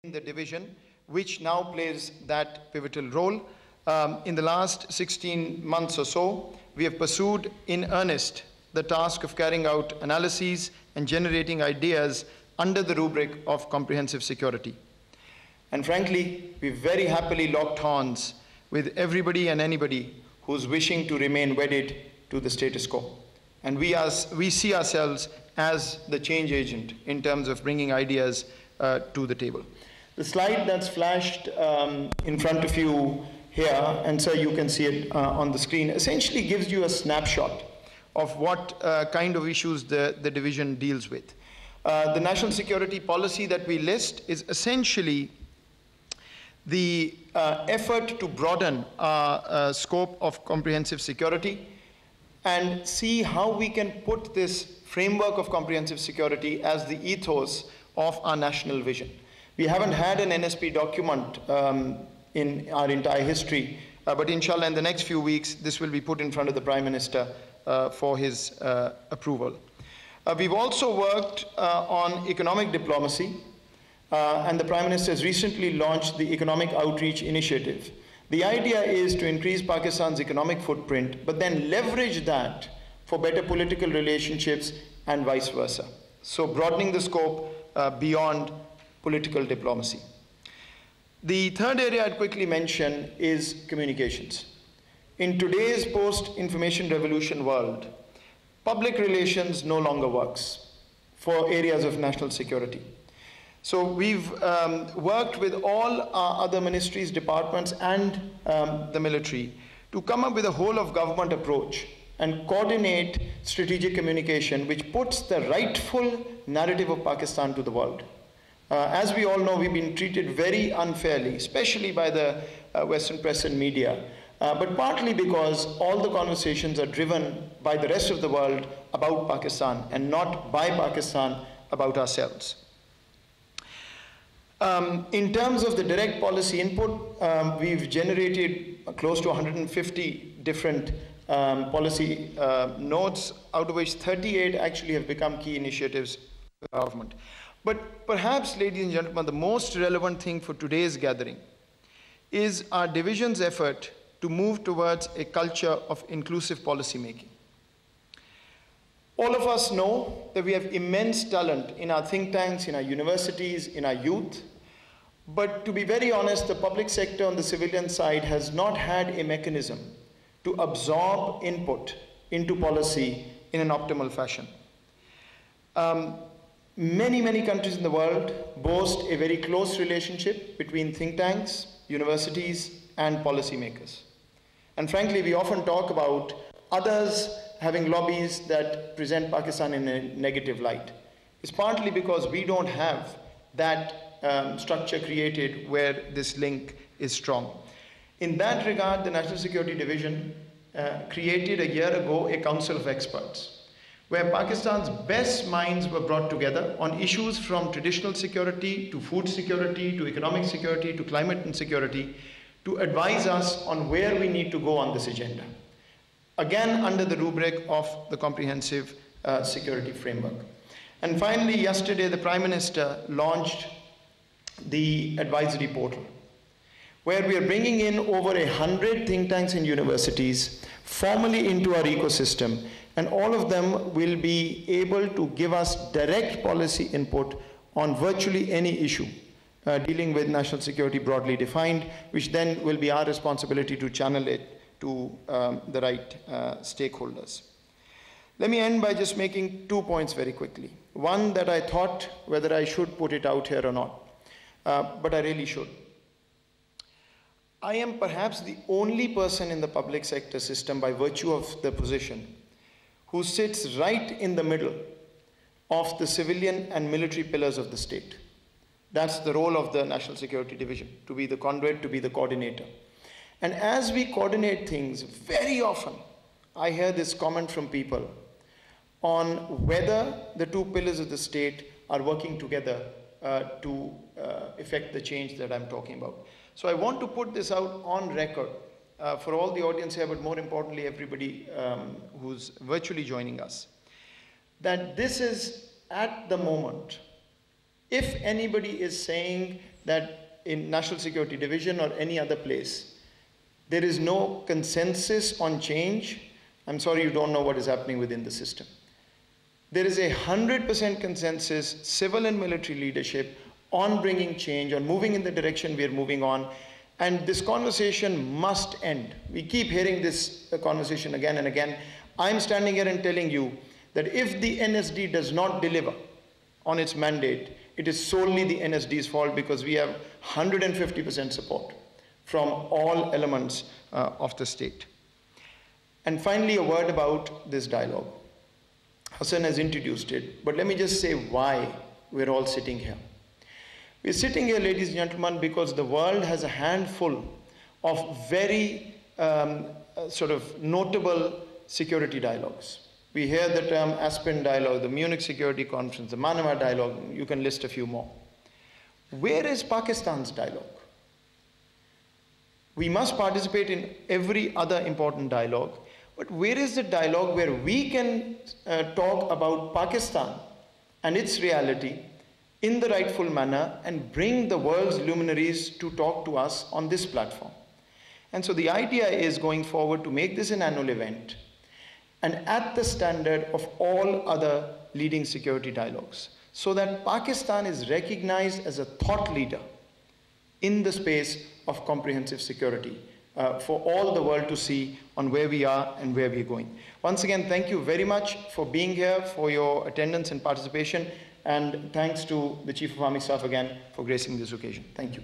in the division, which now plays that pivotal role. In the last 16 months or so, we have pursued in earnest the task of carrying out analyses and generating ideas under the rubric of comprehensive security. And frankly, we very happily locked horns with everybody and anybody who's wishing to remain wedded to the status quo. And we see ourselves as the change agent in terms of bringing ideas to the table. The slide that's flashed in front of you here, and so you can see it on the screen, essentially gives you a snapshot of what kind of issues the division deals with. The national security policy that we list is essentially the effort to broaden our scope of comprehensive security and see how we can put this framework of comprehensive security as the ethos of our national vision. We haven't had an NSP document in our entire history, but inshallah in the next few weeks, this will be put in front of the Prime Minister for his approval. We've also worked on economic diplomacy, and the Prime Minister has recently launched the Economic Outreach Initiative. The idea is to increase Pakistan's economic footprint, but then leverage that for better political relationships and vice versa. So broadening the scope beyond political diplomacy. The third area I'd quickly mention is communications. In today's post-information revolution world, public relations no longer works for areas of national security. So we've worked with all our other ministries, departments, and the military to come up with a whole of government approach and coordinate strategic communication which puts the rightful narrative of Pakistan to the world. As we all know, we've been treated very unfairly, especially by the Western press and media, but partly because all the conversations are driven by the rest of the world about Pakistan and not by Pakistan about ourselves. In terms of the direct policy input, we've generated close to 150 different policy notes, out of which 38 actually have become key initiatives of the government. But perhaps, ladies and gentlemen, the most relevant thing for today's gathering is our division's effort to move towards a culture of inclusive policy making. All of us know that we have immense talent in our think tanks, in our universities, in our youth. But to be very honest, the public sector on the civilian side has not had a mechanism to absorb input into policy in an optimal fashion. Many countries in the world boast a very close relationship between think tanks, universities, and policymakers. And frankly, we often talk about others having lobbies that present Pakistan in a negative light. It's partly because we don't have that structure created where this link is strong. In that regard, the National Security Division created a year ago a council of experts, where Pakistan's best minds were brought together on issues from traditional security to food security to economic security to climate and security to advise us on where we need to go on this agenda. Again, under the rubric of the comprehensive security framework. And finally, yesterday, the Prime Minister launched the advisory portal, where we are bringing in over 100 think tanks and universities formally into our ecosystem, and all of them will be able to give us direct policy input on virtually any issue dealing with national security broadly defined, which then will be our responsibility to channel it to the right stakeholders. Let me end by just making 2 points very quickly. One that I thought whether I should put it out here or not, but I really should. I am perhaps the only person in the public sector system by virtue of the position who sits right in the middle of the civilian and military pillars of the state. That's the role of the National Security Division, to be the conduit, to be the coordinator. And as we coordinate things, very often I hear this comment from people on whether the two pillars of the state are working together to effect the change that I'm talking about. So I want to put this out on record for all the audience here, but more importantly, everybody who's virtually joining us, that this is at the moment If anybody is saying that in National Security Division or any other place, there is no consensus on change, I'm sorry, you don't know what is happening within the system. There is 100% consensus, civil and military leadership, on bringing change, on moving in the direction we are moving on. And this conversation must end. We keep hearing this conversation again and again. I'm standing here and telling you that if the NSD does not deliver on its mandate, it is solely the NSD's fault, because we have 150% support from all elements of the state. And finally, a word about this dialogue. Hassan has introduced it, but let me just say why we're all sitting here. We're sitting here, ladies and gentlemen, because the world has a handful of very sort of notable security dialogues. We hear the term Aspen Dialogue, the Munich Security Conference, the Manama Dialogue, you can list a few more. Where is Pakistan's dialogue? We must participate in every other important dialogue, but where is the dialogue where we can talk about Pakistan and its reality in the rightful manner and bring the world's luminaries to talk to us on this platform? And so the idea is going forward to make this an annual event and at the standard of all other leading security dialogues, so that Pakistan is recognized as a thought leader in the space of comprehensive security for all the world to see on where we are and where we're going. Once again, thank you very much for being here, for your attendance and participation, and thanks to the Chief of Army Staff again for gracing this occasion. Thank you.